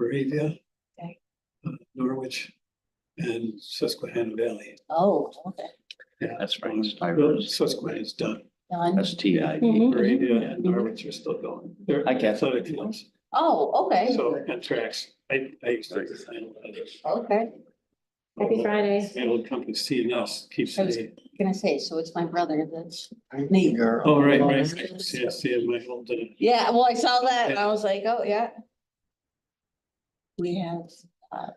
Moravia, Okay. Norwich, and Susquehanna Valley. Oh, okay. Yeah, That's right. Susquehanna's done. Done. STID. Mhm. Moravia and Norwich are still going. They're I get it. athletic fields. Oh, okay. So, and tracks. I used to design a lot of Okay. Happy Friday. the old company CNS keeps I was saying, gonna say, so it's my brother that's Nate. oh, right. See, my old, Yeah, well, I saw that and I was like, oh, yeah. We have,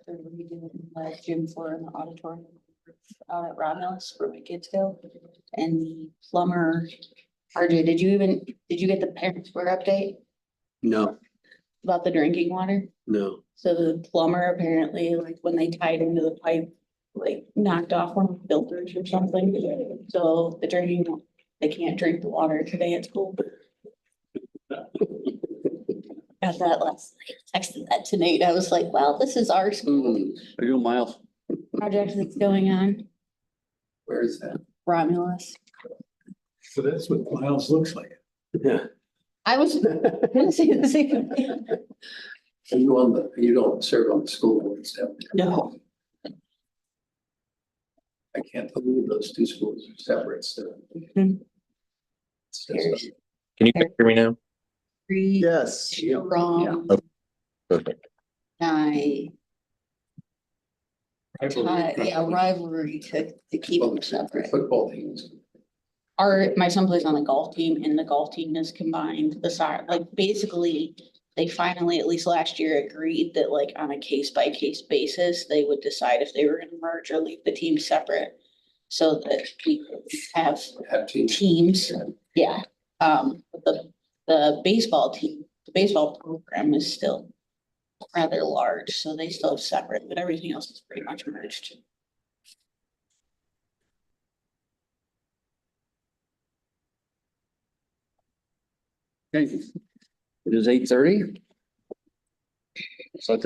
they're redoing the gym for an auditorium out at Romulus where my kids go. And the plumber, RJ, did you get the parents square update No, about the drinking water? no. So the plumber apparently, like when they tied into the pipe, like knocked off one of the filters or something. So the drinking, they can't drink the water today at school. Got that last night, texted that to Nate. I was like, well, this is our school Are you Miles? project that's going on, Where is that? Romulus. so that's what Miles looks like. Yeah. I was gonna say the same thing. Are you don't serve on the school board and stuff? No, I can't believe those two schools are separate still. Mhm. It's just- Can you hear me now? three Yes. strong, Perfect. rivalry to keep them separate. Football teams. My son plays on the golf team and the golf team is combined, the side, like basically. They finally, at least last year, agreed that like on a case by case basis, they would decide if they were gonna merge or leave the team separate. So that we could have Have teams. teams, yeah, but the baseball team, the baseball program is still. Rather large, so they still have separate, but everything else is pretty much merged. Okay. It is 8:30. So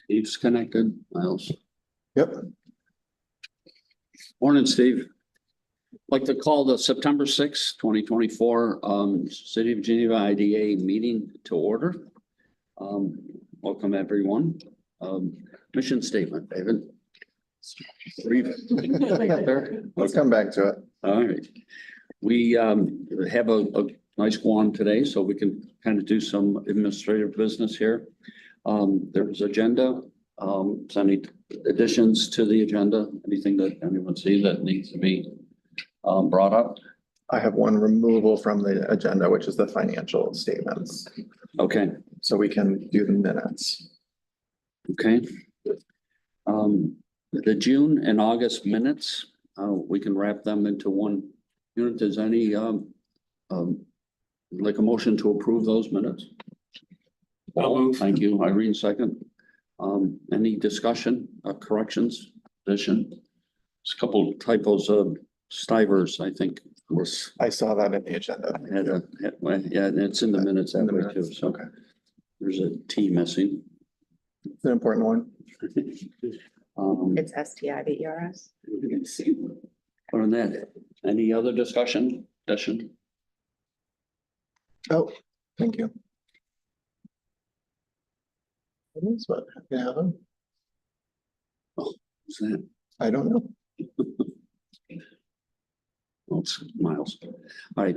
Steve's connected, Miles. Yep. Morning, Steve. Like to call the September 2024 City of Geneva IDA meeting to order. Welcome, everyone. Mission statement, David. Brief. Let's come back to it. All right. We have a nice quorum today, so we can kind of do some administrative business here. There's agenda, any additions to the agenda, anything that anyone see that needs to be brought up? I have one removal from the agenda, which is the financial statements. Okay, So we can do the minutes. okay. The June and August minutes, we can wrap them into one unit. Does any like a motion to approve those minutes? Thank you, Irene, second. Any discussion, corrections, addition? There's a couple typos of Stivers, I think, was I saw that in the agenda. yeah, and it's in the minutes In that the way too, minutes, so okay. there's a T missing. It's an important one. It's STIVERS. Other than that, any other discussion? Oh, thank you. What is what? Yeah, What's that? I don't know. Oh, it's Miles. All right.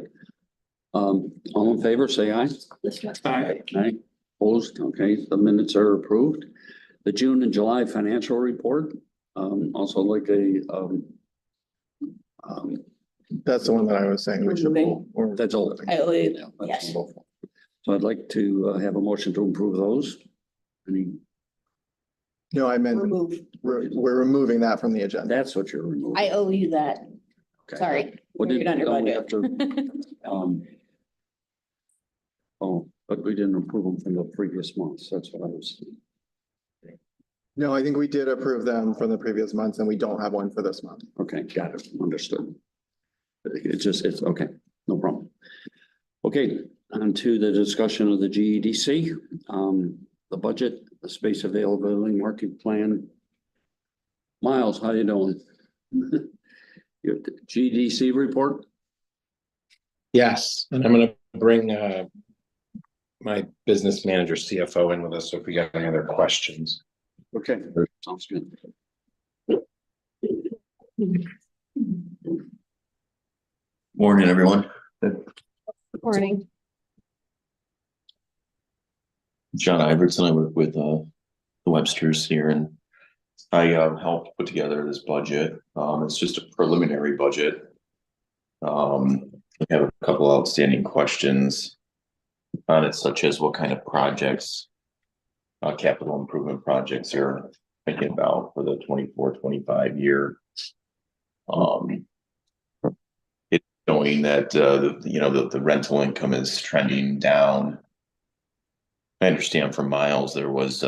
All in favor, say aye. Aye. Aye. Opposed? Okay, the minutes are approved. The June and July financial report, also like That's the one that I was saying we should. Moving. or- that's old. I believe, Yeah, that's yes. old. So I'd like to have a motion to approve those. Any, No, I meant, remove. we're removing that from the agenda. that's what you're removing. I owe you that. Okay. Sorry. What You're did, on your don't we budget. have to, oh, but we didn't approve them from the previous months. That's what I was. No, I think we did approve them from the previous months and we don't have one for this month. Okay, got it, understood. It's okay, no problem. Okay, on to the discussion of the GEDC, the budget, the space availability, market plan. Miles, how you doing? Your GEDC report? Yes, and I'm gonna bring my business manager CFO in with us, so if we got any other questions. Okay, sounds good. Morning, everyone. Morning. John Iverson. I work with the Websters here, and I helped put together this budget. It's just a preliminary budget. I have a couple outstanding questions on it, such as what kind of projects, capital improvement projects you're thinking about for the 24-25 year. It's showing that the rental income is trending down. I understand from Miles there was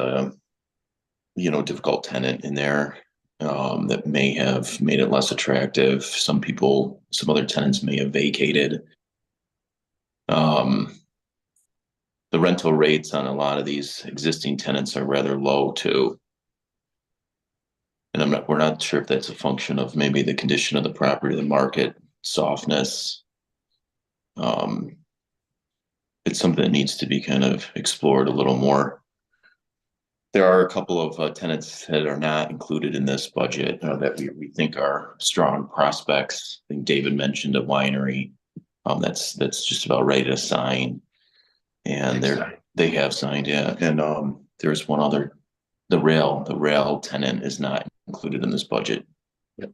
difficult tenant in there that may have made it less attractive. Some other tenants may have vacated. The rental rates on a lot of these existing tenants are rather low too. And we're not sure if that's a function of maybe the condition of the property, the market softness. It's something that needs to be kind of explored a little more. There are a couple of tenants that are not included in this budget that we think are strong prospects. I think David mentioned a winery that's just about ready to sign, and they have signed, yeah. And there's one other, the rail tenant is not included in this budget. Yep.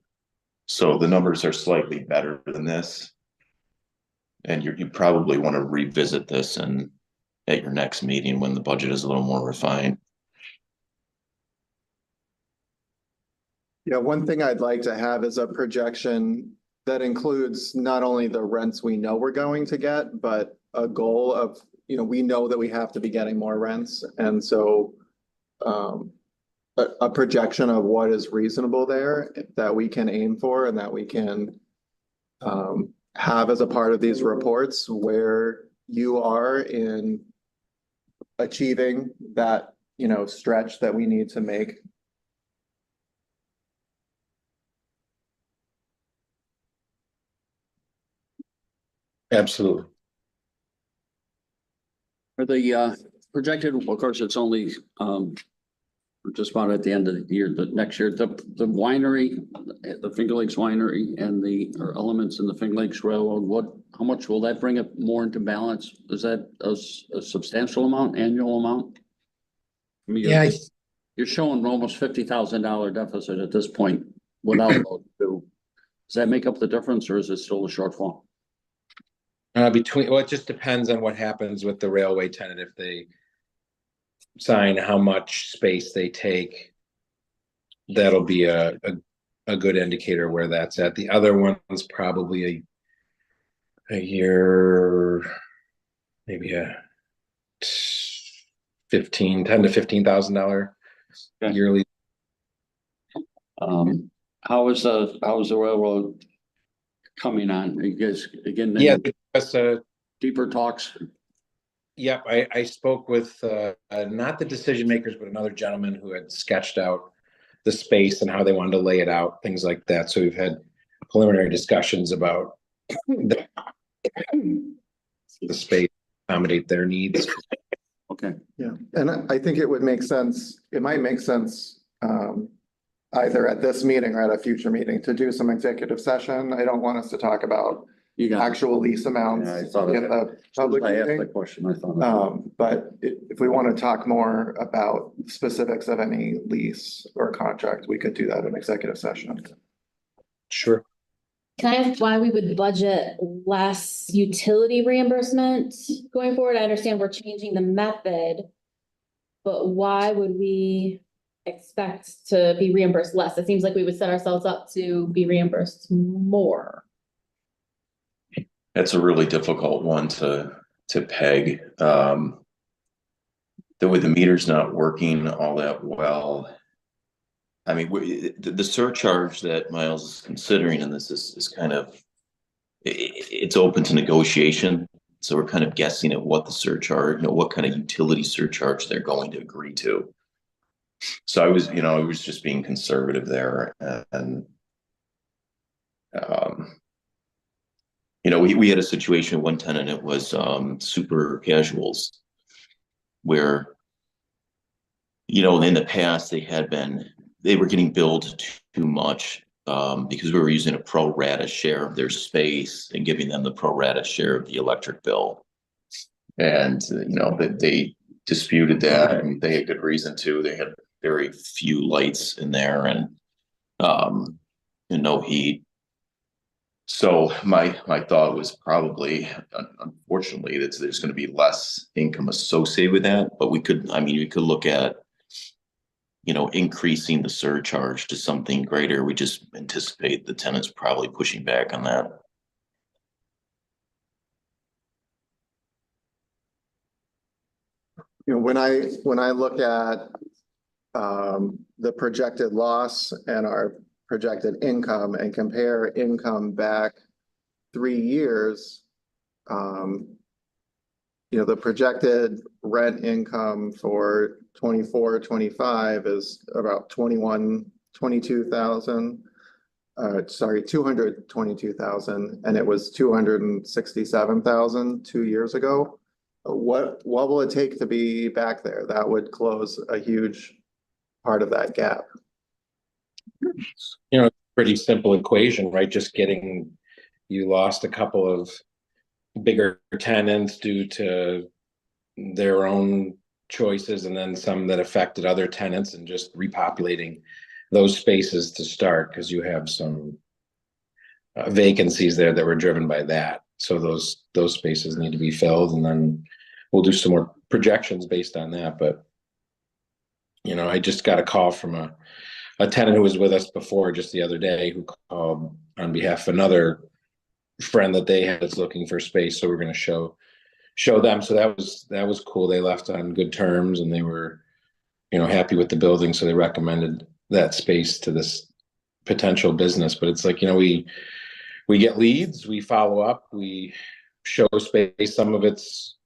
So the numbers are slightly better than this, and you probably want to revisit this and at your next meeting when the budget is a little more refined. Yeah, one thing I'd like to have is a projection that includes not only the rents we know we're going to get, but a goal of, we know that we have to be getting more rents. And so a projection of what is reasonable there that we can aim for and that we can have as a part of these reports where you are in achieving that, stretch that we need to make. Absolutely. Are the projected, of course, it's only we're just about at the end of the year, but next year, the winery, the Finger Lakes Winery and or elements in the Finger Lakes Railroad, how much will that bring it more into balance? Is that a substantial amount, annual amount? I mean, Yeah, you're showing almost $50,000 deficit at this point without those two. Does that make up the difference, or is it still a shortfall? it just depends on what happens with the railway tenant. If they sign, how much space they take, that'll be a good indicator where that's at. The other one's probably a year, maybe a $10,000 to $15,000 yearly. How is the railroad coming on? Are you guys again? Yeah, that's deeper talks. Yep, I spoke with not the decision makers, but another gentleman who had sketched out the space and how they wanted to lay it out, things like that. So we've had preliminary discussions about the space, accommodate their needs. Okay. Yeah, and I think it would make sense, it might make sense either at this meeting or at a future meeting to do some executive session. I don't want us to talk about actual lease amounts Yeah, I thought in the public I asked meeting. the question. I thought. But if we want to talk more about specifics of any lease or contract, we could do that in executive session. Sure. Can I ask why we would budget less utility reimbursement going forward? I understand we're changing the method, but why would we expect to be reimbursed less? It seems like we would set ourselves up to be reimbursed more. That's a really difficult one to peg. The way the meter's not working all that well. I mean, the surcharge that Miles is considering in this is kind of, it's open to negotiation. So we're kind of guessing at what the surcharge, what kind of utility surcharge they're going to agree to. So I was just being conservative there, and we had a situation, one tenant, it was super casuals, where, you know, in the past, they were getting billed too much because we were using a pro rata share of their space and giving them the pro rata share of the electric bill. And, you know, that they disputed that, and they had good reason to. They had very few lights in there and no heat. So my thought was probably, unfortunately, that there's going to be less income associated with that. But we could look at, you know, increasing the surcharge to something greater. We just anticipate the tenants probably pushing back on that. You know, when I look at the projected loss and our projected income and compare income back 3 years, you know, the projected rent income for 24, 25 is about 222,000. Sorry, 222,000, and it was 267,000 2 years ago. What will it take to be back there? That would close a huge part of that gap. You know, pretty simple equation, right? Just you lost a couple of bigger tenants due to their own choices, and then some that affected other tenants, and just repopulating those spaces to start, because you have some vacancies there that were driven by that. So those spaces need to be filled, and then we'll do some more projections based on that. But, you know, I just got a call from a tenant who was with us before just the other day, who called on behalf of another friend that they had that's looking for space. So we're going to show them. So that was cool. They left on good terms, and they were, you know, happy with the building. So they recommended that space to this potential business. But it's like, you know, we get leads, we follow up, we show space. Some of it's,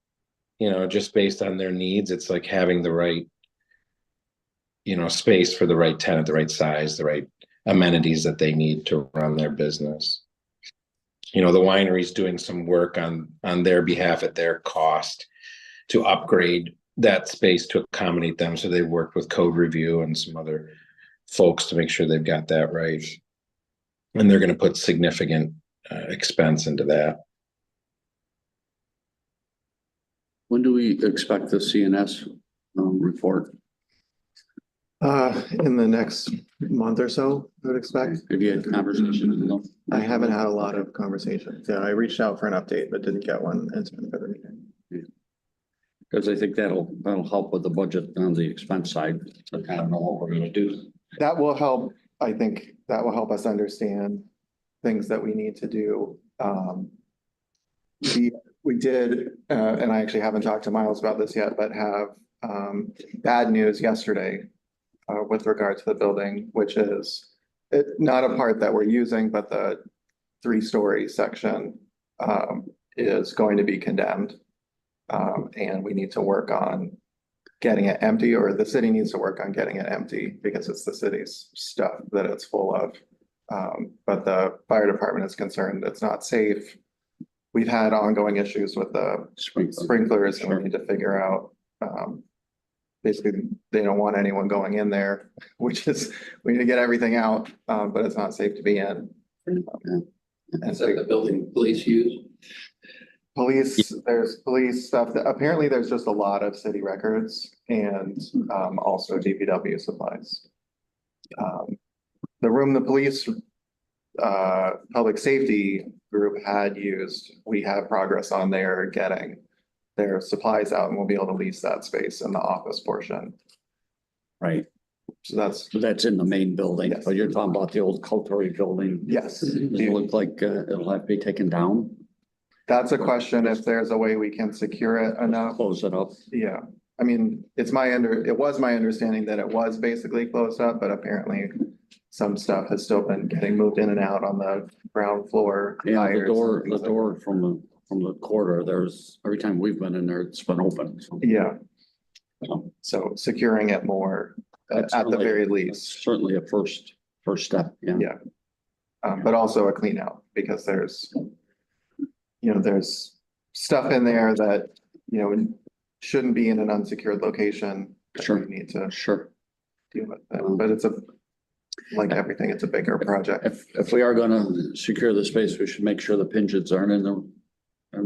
you know, just based on their needs. It's like having the right, you know, space for the right tenant, the right size, the right amenities that they need to run their business. You know, the winery's doing some work on their behalf at their cost to upgrade that space to accommodate them. So they worked with code review and some other folks to make sure they've got that right. And they're going to put significant expense into that. When do we expect the CNS report? In the next month or so, I would expect. Have you had conversations with them? I haven't had a lot of conversations. Yeah, I reached out for an update, but didn't get one. Because I think that'll help with the budget on the expense side, to kind of know what we're going to do. That will help. I think that will help us understand things that we need to do. We did, and I actually haven't talked to Miles about this yet, but have bad news yesterday with regard to the building, which is not a part that we're using, but the 3-story section is going to be condemned. And we need to work on getting it empty, or the city needs to work on getting it empty, because it's the city's stuff that it's full of. But the fire department is concerned it's not safe. We've had ongoing issues with the sprinklers, and we need to figure out, basically, they don't want anyone going in there, which is, we need to get everything out, but it's not safe to be in. And so the building police use? There's police stuff that apparently there's just a lot of city records, and also DPW supplies. The room the police public safety group had used, we have progress on their getting their supplies out, and we'll be able to lease that space in the office portion. Right. So that's in the main building, Yes. But you're talking about the old Coterie building. Yes. Does it look like it'll have to be taken down? That's a question, if there's a way we can secure it enough. Close it up? Yeah, I mean, it was my understanding that it was basically closed up, but apparently some stuff has still been getting moved in and out on the ground floor. Yeah, the tires, door from the corridor, there's, every time we've been in there, it's been open. So. Yeah. So securing it more at the very least. Certainly a first step, yeah. Yeah. But also a clean out, because there's stuff in there that, shouldn't be in an unsecured location. that Sure. We need to Sure. deal with it, but it's like everything, it's a bigger project. If we are gonna secure the space, we should make sure the pigeons aren't in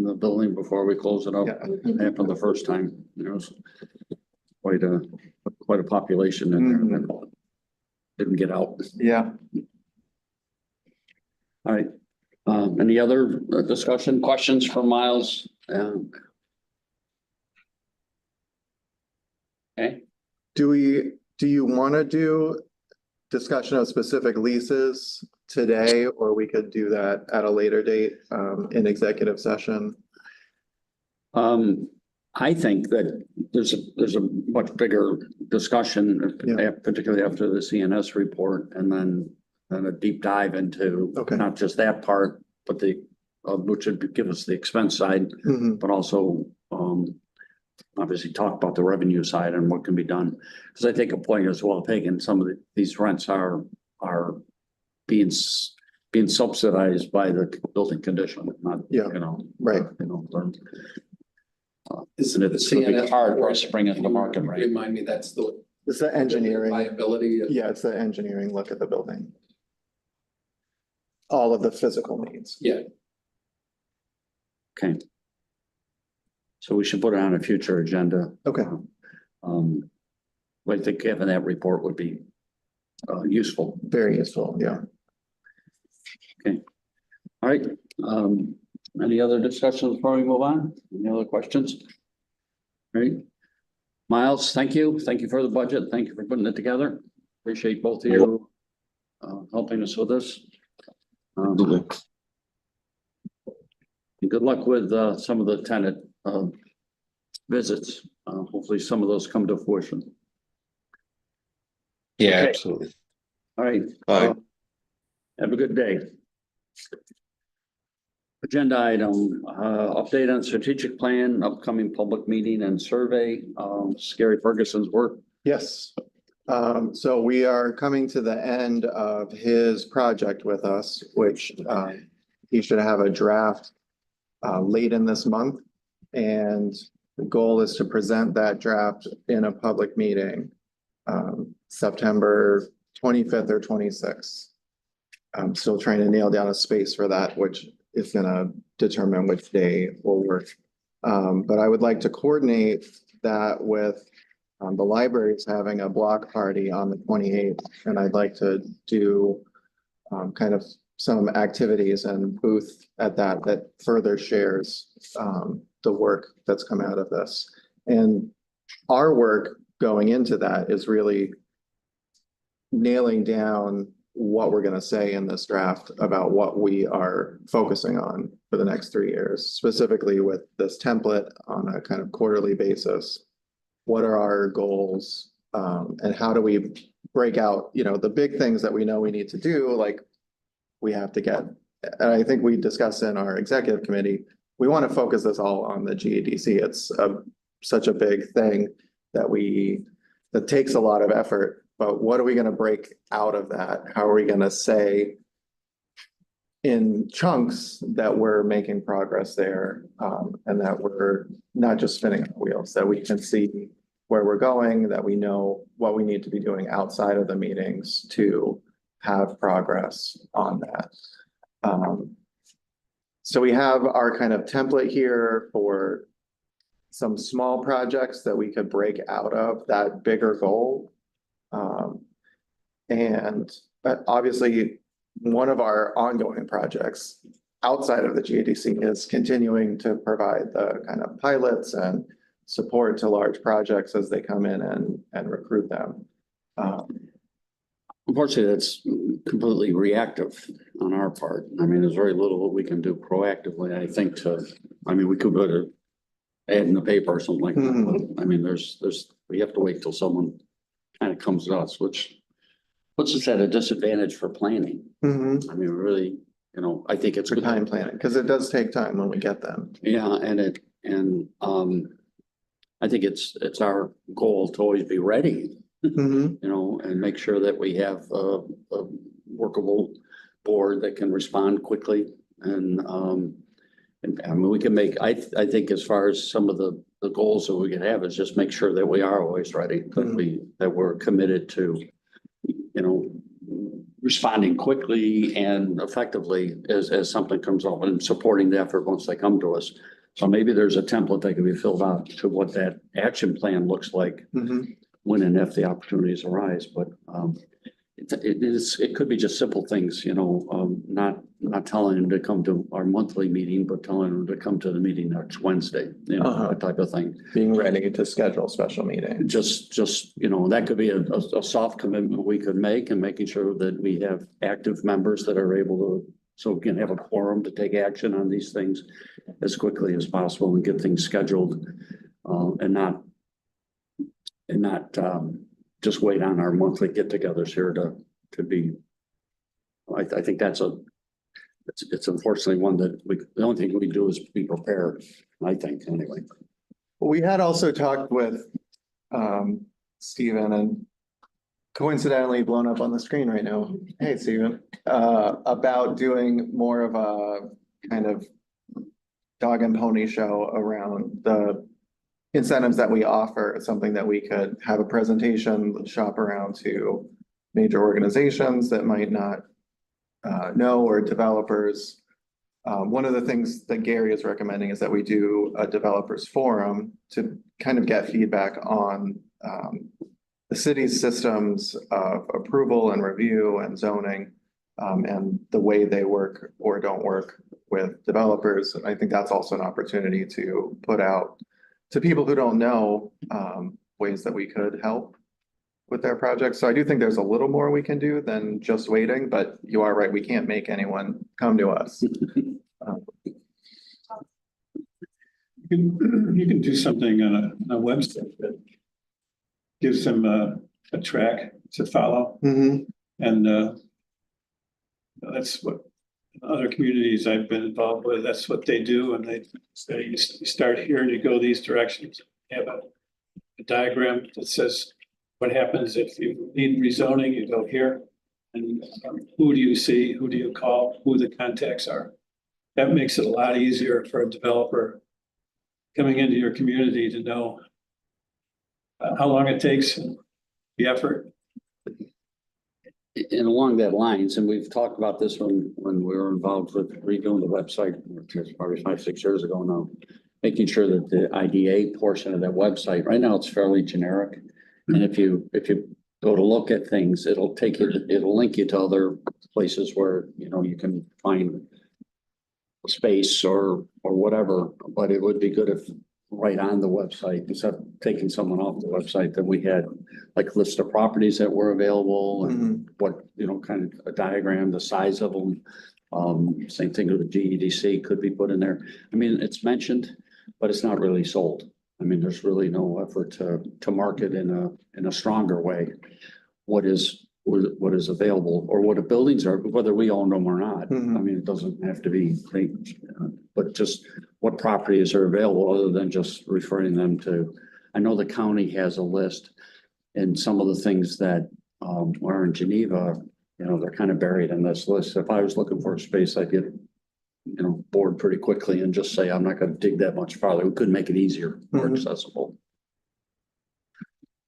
the building before we close it up. Yeah. It happened the first time, it's quite a population in there that didn't get out. Yeah, All right. Any other discussion, questions for Miles? Okay, do you want to do discussion of specific leases today, or we could do that at a later date, in executive session? I think that there's a much bigger discussion, Yeah. particularly after the CNS report, and then a deep dive into Okay. not just that part, but which would give us the expense side, Mhm. but also obviously talk about the revenue side and what can be done. Because I think a point is well taken. Some of these rents are being subsidized by the building condition, not, Yeah. Right. Is it's gonna be hard for us to bring it to market, right? Remind me, that's the It's the engineering. liability. Yeah, it's the engineering look at the building. All of the physical needs. Yeah, Okay. So we should put it on a future agenda. Okay. I think having that report would be useful. Very useful, yeah. All right. Any other discussions before we move on? Any other questions? All right. Miles, thank you. Thank you for the budget. Thank you for putting it together. Appreciate both of you helping us with this. And good luck with some of the tenant visits. Hopefully some of those come to fruition. Yeah, Okay. absolutely. All right. Bye. Have a good day. Agenda item, update on strategic plan, upcoming public meeting and survey, Scary Ferguson's work. Yes. So we are coming to the end of his project with us, which he should have a draft late in this month. And the goal is to present that draft in a public meeting, September 25th or 26th. I'm still trying to nail down a space for that, which is gonna determine which day will work. But I would like to coordinate that with the library is having a block party on the 28th, and I'd like to do kind of some activities and booth at that further shares the work that's come out of this. And our work going into that is really nailing down what we're going to say in this draft about what we are focusing on for the next 3 years, specifically with this template on a kind of quarterly basis. What are our goals, and how do we break out, the big things that we know we need to do, like we have to get, and I think we discussed in our executive committee, we want to focus this all on the GEDC. It's such a big thing that takes a lot of effort, but what are we going to break out of that? How are we going to say in chunks that we're making progress there, and that we're not just spinning our wheels, that we can see where we're going, that we know what we need to be doing outside of the meetings to have progress on that. So we have our kind of template here for some small projects that we could break out of that bigger goal. And obviously, one of our ongoing projects outside of the GADC is continuing to provide the kind of pilots and support to large projects as they come in and recruit them. Unfortunately, that's completely reactive on our part. I mean, there's very little that we can do proactively, I think, we could put an ad in the paper or something like that. But, I mean, we have to wait till someone kind of comes to us, which puts us at a disadvantage for planning. I mean, really, I think it's For good. time planning, because it does take time when we get them. Yeah, and I think it's our goal to always be ready, and make sure that we have a workable board that can respond quickly. And I mean, we can make, I think as far as some of the the goals that we can have is just make sure that we are always ready, that we're committed to, you know, responding quickly and effectively as something comes up and supporting the effort once they come to us. So maybe there's a template that can be filled out to what that action plan looks like when and if the opportunities arise, but it could be just simple things, you know, not telling them to come to our monthly meeting, but telling them to come to the meeting next Wednesday, you know, that type of thing. Being ready to schedule special meetings. Just, you know, that could be a soft commitment we could make, and making sure that we have active members that are able to, so we can have a quorum to take action on these things as quickly as possible and get things scheduled, and not just wait on our monthly get-togethers here to be. I think it's unfortunately one that the only thing we do is be prepared, I think, anyway. We had also talked with Stephen, and coincidentally blown up on the screen right now. Hey, Stephen, about doing more of a kind of dog and pony show around the incentives that we offer, something that we could have a presentation, shop around to major organizations that might not know, or developers. One of the things that Gary is recommending is that we do a developers forum to kind of get feedback on the city's systems of approval and review and zoning, and the way they work or don't work with developers. I think that's also an opportunity to put out to people who don't know ways that we could help with their projects. So I do think there's a little more we can do than just waiting, but you are right, we can't make anyone come to us. You can do something on a website that gives them a track to follow. And that's what other communities I've been involved with, that's what they do. And they say, you start here and you go these directions. You have a diagram that says what happens if you need rezoning, you go here. And who do you see? Who do you call? Who the contacts are? That makes it a lot easier for a developer coming into your community to know how long it takes, the effort. And along that lines, and we've talked about this when we were involved with redoing the website, which is probably 5-6 years ago now, making sure that the IDA portion of that website, right now it's fairly generic. And if you go to look at things, it'll link you to other places where, you know, you can find space or whatever, but it would be good if right on the website, instead of taking someone off the website, that we had like a list of properties that were available and what, you know, kind of a diagram, the size of them. Same thing with the GEDC could be put in there. I mean, it's mentioned, but it's not really sold. I mean, there's really no effort to market in a stronger way what is available or what the buildings are, whether we own them or not. I mean, it doesn't have to be, but just what properties are available other than just referring them to. I know the county has a list, and some of the things that are in Geneva, you know, they're kind of buried in this list. If I was looking for a space, I'd get, you know, bored pretty quickly and just say, I'm not going to dig that much farther. We could make it easier, more accessible.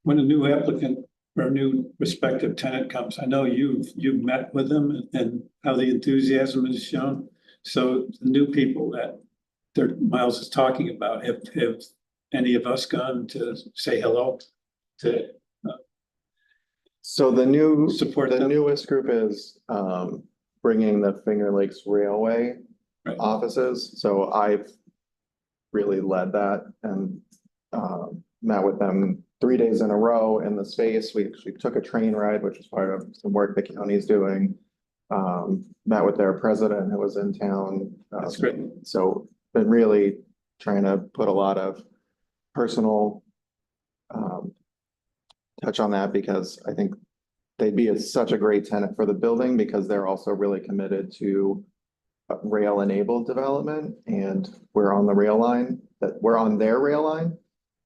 When a new applicant or a new prospective tenant comes, I know you've met with them and how the enthusiasm is shown. So the new people that Miles is talking about, have any of us gone to say hello to So the support them? newest group is bringing the Finger Lakes Railway offices. So I've really led that and met with them 3 days in a row in the space. We took a train ride, which is part of some work the county's doing. Met with their president who was in town. That's great. So been really trying to put a lot of personal touch on that, because I think they'd be such a great tenant for the building, because they're also really committed to rail enabled development, and we're on the rail line, that we're on their rail line.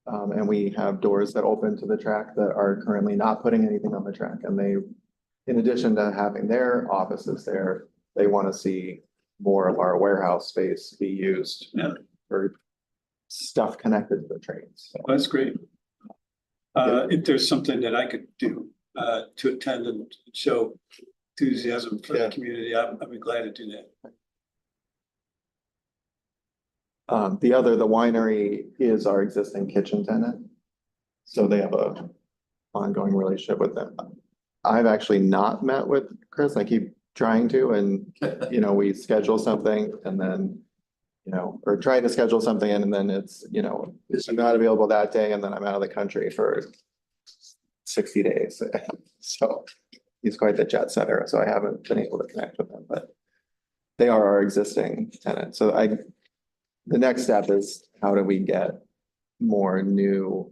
And we have doors that open to the track that are currently not putting anything on the track. And they, in addition to having their offices there, they want to see more of our warehouse space be used for stuff connected to the trains. So, That's great. If there's something that I could do, to attend and show enthusiasm for the Yeah. community, I'd be glad to do that. the winery is our existing kitchen tenant. So they have a ongoing relationship with them. I've actually not met with Chris. I keep trying to, and, we schedule something and then, or try to schedule something and then it's, I'm not available that day and then I'm out of the country for 60 days. So he's quite the jet setter, so I haven't been able to connect with them, but they are our existing tenant. So the next step is how do we get more new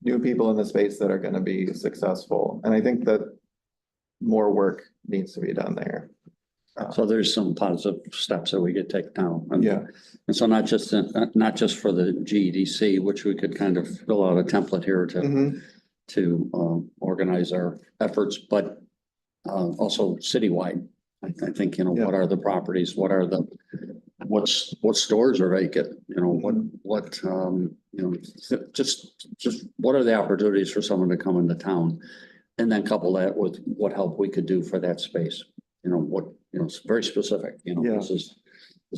people in the space that are going to be successful? And I think that more work needs to be done there. So there's some positive steps that we could take now. Yeah. And so not just for the GEDC, which we could kind of fill out a template here to organize our efforts, but also citywide. I think, what are the properties? What are what stores are vacant? Just what are the opportunities for someone to come into town? And then couple that with what help we could do for that space. It's very specific, this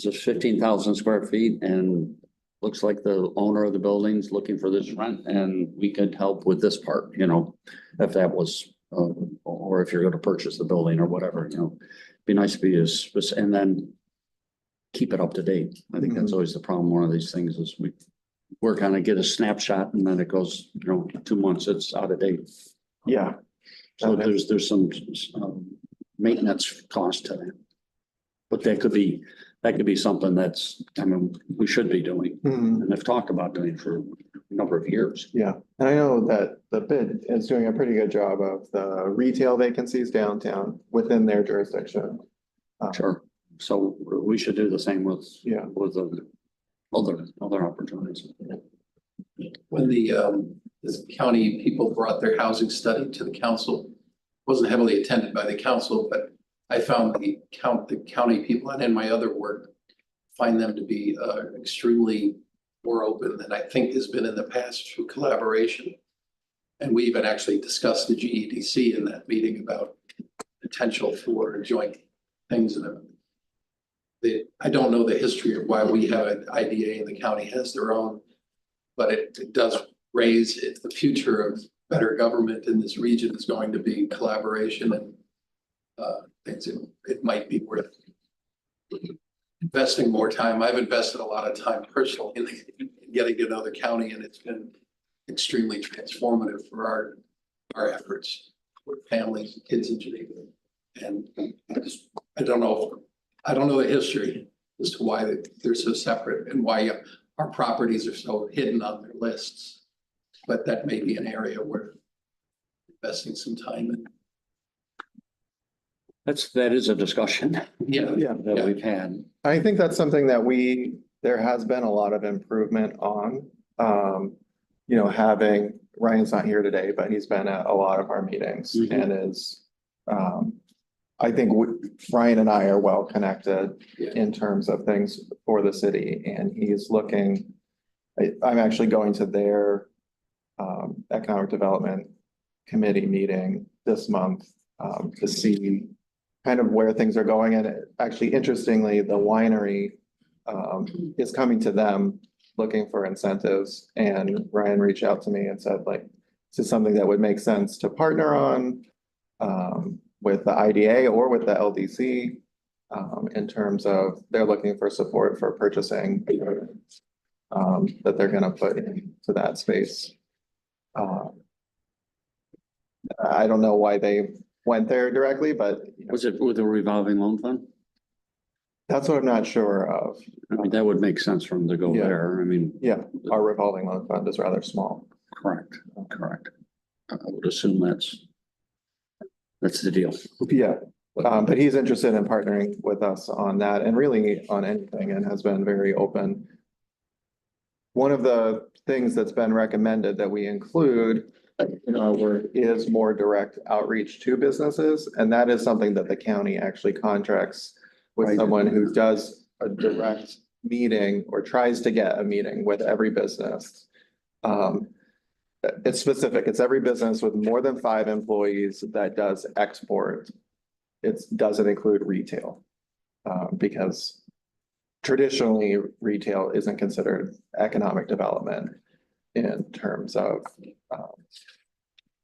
is 15,000 square feet and looks like the owner of the building's looking for this rent and we could help with this part, if that was, or if you're going to purchase the building or whatever, be nice to be as specific and then keep it up to date. I think that's always the problem. One of these things is we're kind of get a snapshot and then it goes, 2 months, it's out of date. Yeah. So there's some maintenance cost to that. But that could be something that's, we should be doing and have talked about doing for a number of years. Yeah, and I know that the bid is doing a pretty good job of the retail vacancies downtown within their jurisdiction. Sure. So we should do the same with the other opportunities. When the county people brought their housing study to the council, wasn't heavily attended by the council, but I found the county people and in my other work, find them to be extremely more open than I think has been in the past through collaboration. And we even actually discussed the GEDC in that meeting about potential for joint things. And I don't know the history of why we have an IDA and the county has their own, but it does raise if the future of better government in this region is going to be collaboration and things. It might be worth investing more time. I've invested a lot of time personally in getting to know the county, and it's been extremely transformative for our efforts with families and kids in Geneva. And I don't know the history as to why they're so separate and why our properties are so hidden on their lists. But that may be an area where investing some time in. That is a discussion that we've had. I think that's something that there has been a lot of improvement on. Having, Ryan's not here today, but he's been at a lot of our meetings and is, I think Ryan and I are well connected in terms of things for the city, and he's looking, I'm actually going to their economic development committee meeting this month to see kind of where things are going. And actually, interestingly, the winery is coming to them looking for incentives. And Ryan reached out to me and said, this is something that would make sense to partner on with the IDA or with the LDC in terms of they're looking for support for purchasing that they're going to put into that space. I don't know why they went there directly, but Was it with a revolving loan fund? that's what I'm not sure of. That would make sense for them to go there. Yeah, our revolving loan fund is rather small. Correct. I would assume that's the deal. Yeah, but he's interested in partnering with us on that and really on anything and has been very open. One of the things that's been recommended that we include is more direct outreach to businesses. And that is something that the county actually contracts with someone who does a direct meeting or tries to get a meeting with every business. It's specific. It's every business with more than 5 employees that does export. It doesn't include retail. Because traditionally, retail isn't considered economic development in terms of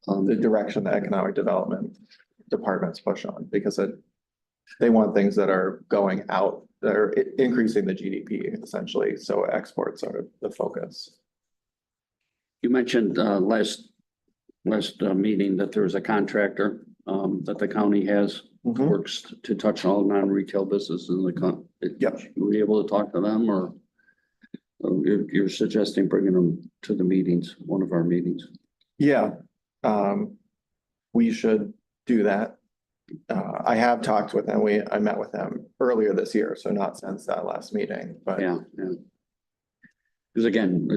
the direction the economic development departments push on, because they want things that are going out, that are increasing the GDP essentially. So exports are the focus. You mentioned last meeting that there was a contractor that the county has works to touch all non-retail businesses in the county. Yep. Were you able to talk to them, or you're suggesting bringing them to the meetings, one of our meetings? Yeah, we should do that. I have talked with them. I met with them earlier this year, so not since that last meeting, but Yeah. Because again,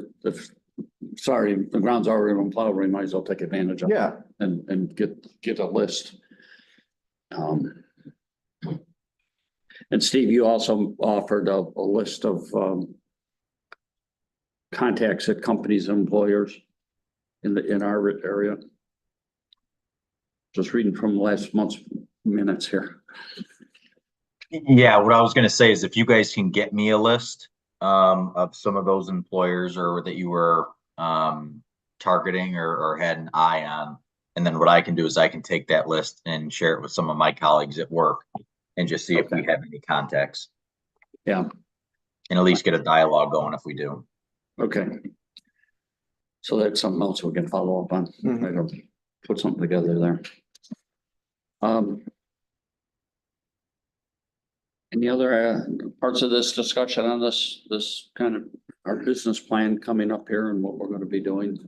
sorry, the ground's already on plow, we might as well take advantage of it. yeah, And get a list. And Steve, you also offered a list of contacts at companies and employers in our area. Just reading from last month's minutes here. Yeah, what I was gonna say is if you guys can get me a list of some of those employers or that you were targeting or had an eye on, and then what I can do is I can take that list and share it with some of my colleagues at work and just see if we have any contacts. Yeah. And at least get a dialogue going if we do. Okay. So that's something else we can follow up on. I don't put something together there. Any other parts of this discussion on this kind of our business plan coming up here and what we're going to be doing,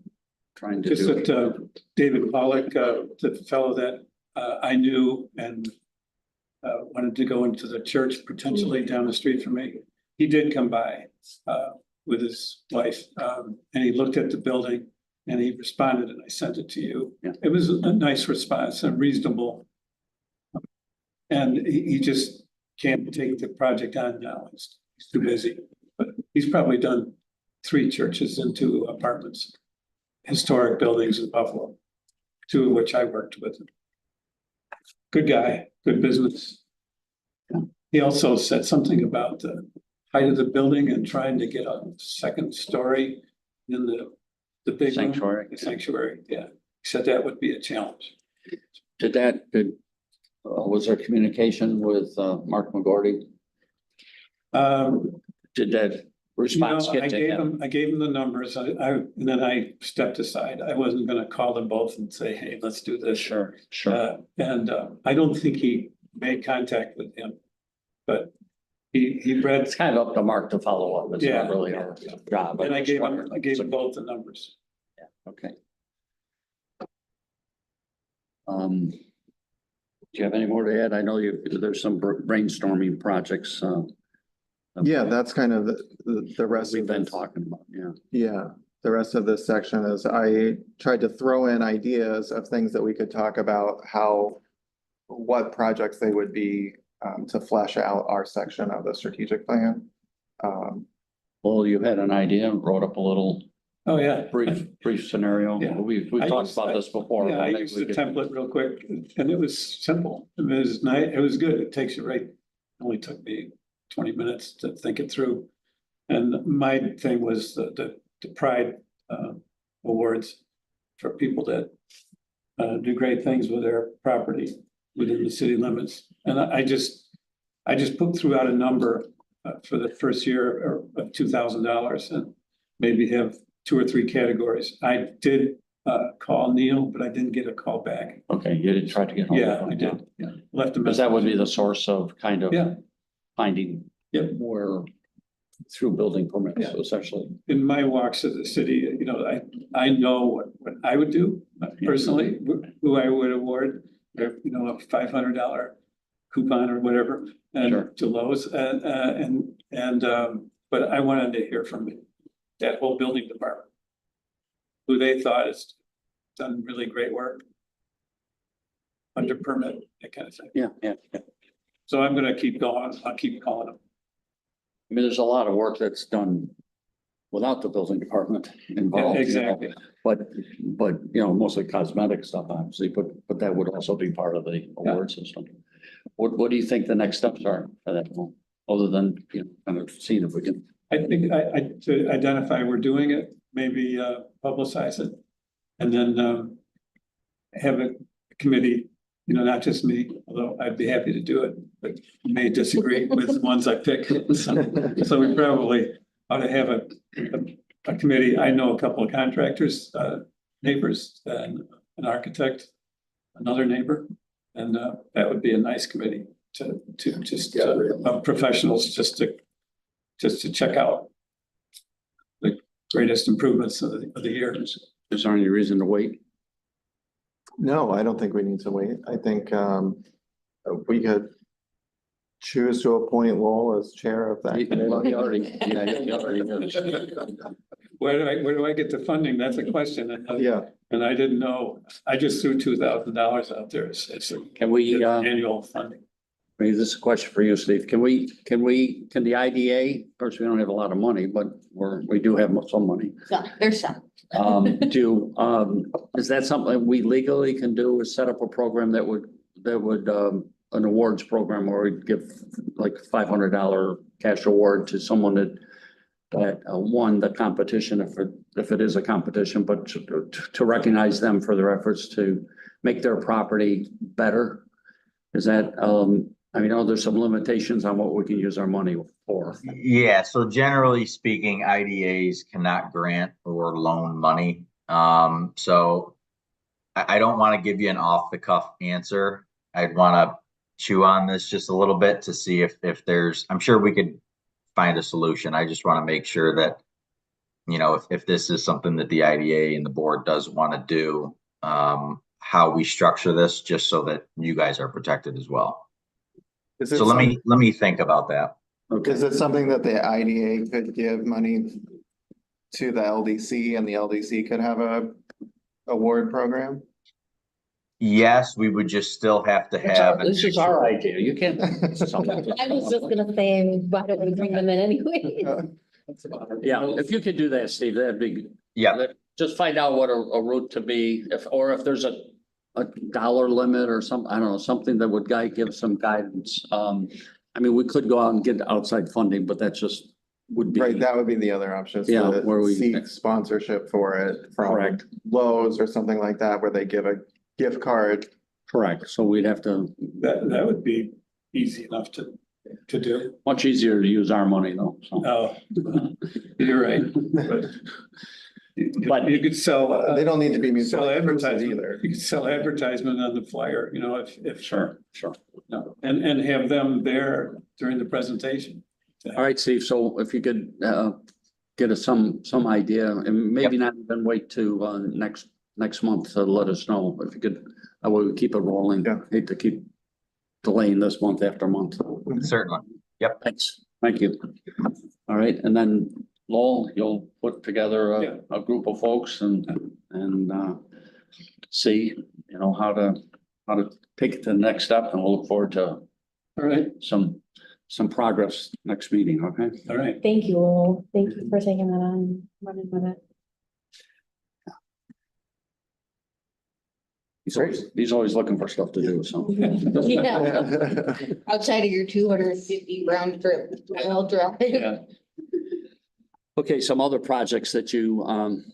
trying to Just do? that David Pollock, the fellow that I knew and wanted to go into the church potentially down the street from me. He did come by with his wife and he looked at the building and he responded, and I sent it to you. Yeah. It was a nice response and reasonable. And he just can't take the project on now. He's too busy, but he's probably done 3 churches and 2 apartments, historic buildings in Buffalo, 2 of which I worked with. Good guy, good business. He also said something about the height of the building and trying to get a 2nd story in the big room. Sanctuary. The sanctuary, yeah. He said that would be a challenge. Was there communication with Mark McGordy? Did that response You know, get to him? I gave him the numbers. And then I stepped aside. I wasn't gonna call them both and say, hey, let's do this. Sure. And I don't think he made contact with him, but he read, It's kind of up to Mark to follow up. It's Yeah. not really our job. and I gave him both the numbers. Yeah, okay. Do you have any more to add? I know there's some brainstorming projects. yeah, that's kind of the rest We've of been this. talking about, yeah. Yeah, the rest of this section is I tried to throw in ideas of things that we could talk about, what projects they would be to flesh out our section of the strategic plan. Well, you had an idea and brought up a little Oh, yeah. brief scenario. Yeah. We've I talked used- about this before. Yeah, but I maybe used we the could- template real quick and it was simple. It was nice. It was good. It takes you right. It only took me 20 minutes to think it through. And my thing was the pride awards for people that do great things with their property within the city limits. And I just threw out a number for the first year of $2,000 and maybe have 2 or 3 categories. I did call Neil, but I didn't get a call back. Okay, you did try to get. hold of Yeah, him, I did. Yeah, left a Because that would be message. the source of kind of Yeah, finding Yep. more through building permits, Yeah. essentially. in my walks of the city, you know, I know what I would do personally, who I would award, a $500 coupon or whatever, and Sure. to Lowe's, but I wanted to hear from that whole building department, who they thought has done really great work under permit, that kind of thing. Yeah. So I'm gonna keep going. I'll keep calling them. I mean, there's a lot of work that's done without the building department involved. you know, Exactly. But, you know, mostly cosmetic stuff, obviously, but that would also be part of the award system. What do you think the next steps are for that, other than, you know, kind of seeing if we can? I think to identify we're doing it, maybe publicize it. And then have a committee, you know, not just me, although I'd be happy to do it, but you may disagree with the ones I pick. So we probably ought to have a committee. I know a couple of contractors, neighbors, and an architect, another neighbor. And that would be a nice committee to just of professionals just to check out the greatest improvements of the year. Is there any reason to wait? No, I don't think we need to wait. I think we could choose to appoint Lowell as chair of that. Well, committee. he already, yeah, he already is. Where do I get the funding? That's a question. Yeah, And I didn't know. I just threw $2,000 out there. It's a Can we, annual funding. maybe this is a question for you, Steve. Can the IDA, of course, we don't have a lot of money, but we do have some money. So there's some. Is that something we legally can do, is set up a program that would, an awards program where we give like $500 cash award to someone that won the competition, if it is a competition, but to recognize them for their efforts to make their property better? Is that, I mean, there's some limitations on what we can use our money for. Yeah, so generally speaking, IDAs cannot grant or loan money. So I don't want to give you an off the cuff answer. I'd want to chew on this just a little bit to see if there's, I'm sure we could find a solution. I just want to make sure that, you know, if this is something that the IDA and the board does want to do, how we structure this, just so that you guys are protected as well. So let me think about that. Okay. Is it something that the IDA could give money to the LDC and the LDC could have a award program? Yes, we would just still have to have. This is our idea. You can't. I was just gonna say, why don't we bring them in anyway? Yeah, if you could do that, Steve, that'd be. Yeah. Just find out what a route to be, if there's a dollar limit or some, I don't know, something that would give some guidance. I mean, we could go out and get outside funding, but that just would be. Right, that would be the other option. is Yeah, to where we- seek sponsorship for it from Correct. Lowe's or something like that, where they give a gift card. Correct, so we'd have to, That would be easy enough to do. much easier to use our money though, so. Oh, you're right. But you could sell. They don't need to be Sell mutually exclusive advertising either. You could sell advertisement on the flyer, you know, if. Sure. No, and have them there during the presentation. All right, Steve, so if you could get us some idea, and maybe not even wait to next month to let us know, if you could, I will keep it rolling. Yeah. Hate to keep delaying this month after month. Certainly. Thanks, thank you. All right, and then Lowell, you'll put together a group of folks and see, you know, how to take it to the next step, and we'll look forward to All right, some progress next meeting, okay? all right. Thank you, Lowell. Thank you for taking that on, running with it. He's always looking for stuff to do, so. Yeah. Outside of your 250 round trip, mile drive. Yeah. Okay, some other projects that you,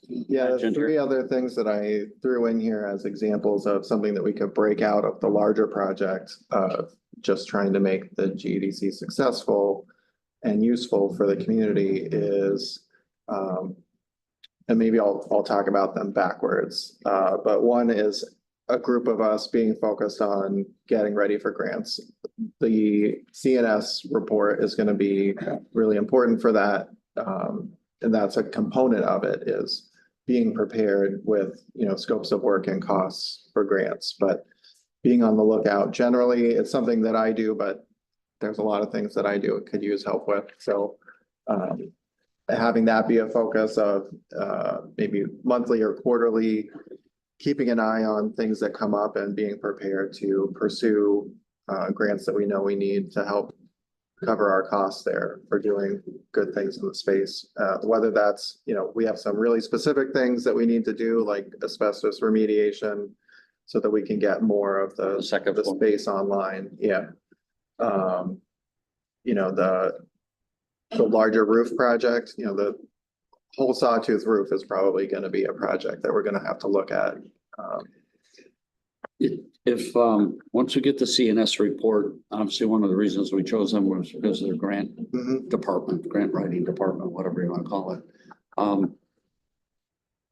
Yeah, the mentioned here. three other things that I threw in here as examples of something that we could break out of the larger project of just trying to make the GEDC successful and useful for the community is, and maybe I'll talk about them backwards. But one is a group of us being focused on getting ready for grants. The CNS report is going to be really important for that. And that's a component of it, is being prepared with, you know, scopes of work and costs for grants, but being on the lookout. Generally, it's something that I do, but there's a lot of things that I do could use help with. So having that be a focus of maybe monthly or quarterly, keeping an eye on things that come up and being prepared to pursue grants that we know we need to help cover our costs there for doing good things in the space. Whether that's, we have some really specific things that we need to do, like asbestos remediation, so that we can get more of The second the floor. space online, yeah. The larger roof project, the whole sawtooth roof is probably gonna be a project that we're gonna have to look at. If, once we get the CNS report, obviously one of the reasons we chose them was because of their grant department, grant writing department, whatever you want to call it.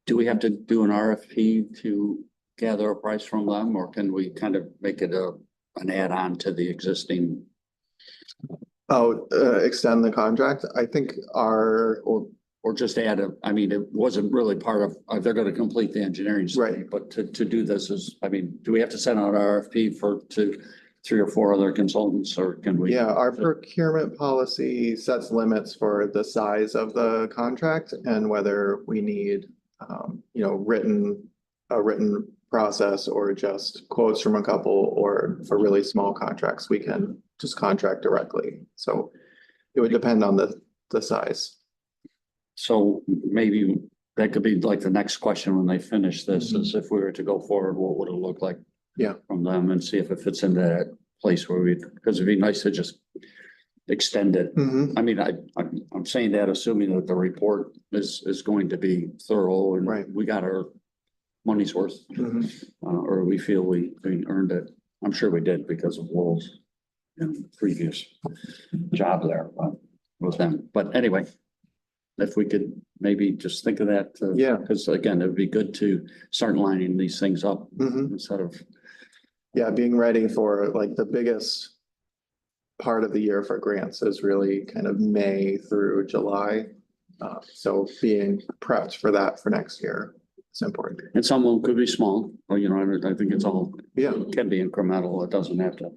Do we have to do an RFP to gather a price from them, or can we kind of make it an add-on to the existing? Oh, extend the contract, I think Or just add I mean, it wasn't really part of, they're gonna complete the engineering study, Right. but to do this is, I mean, do we have to send out RFP to 3 or 4 other consultants, or can we? yeah, our procurement policy sets limits for the size of the contract and whether we need, a written process or just quotes from a couple, or for really small contracts, we can just contract directly. So it would depend on the size. So maybe that could be like the next question when they finish this, is if we were to go forward, what would it look like? Yeah. From them, and see if it fits into that place where because it'd be nice to just extend it. I mean, I'm saying that assuming that the report is going to be thorough and Right. we got our money's worth, or we feel we earned it. I'm sure we did because of Lowell's previous job there with them. But anyway, if we could maybe just think of that. Yeah. Because again, it'd be good to start lining these things up instead of. Yeah, being ready for like the biggest part of the year for grants is really kind of May through July. So being prepped for that for next year is important. And some of them could be small, or, I think it's all. Yeah. Can be incremental. It doesn't have to,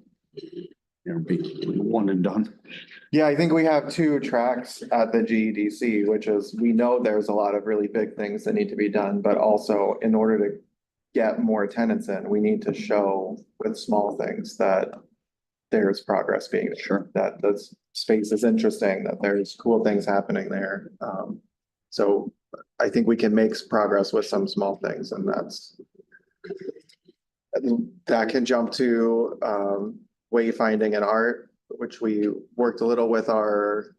be one and done. Yeah, I think we have 2 tracks at the GEDC, which is, we know there's a lot of really big things that need to be done, but also in order to get more tenants in, we need to show with small things that there's progress being made, Sure. that the space is interesting, that there's cool things happening there. So I think we can make progress with some small things, and that can jump to wayfinding and art, which we worked a little with our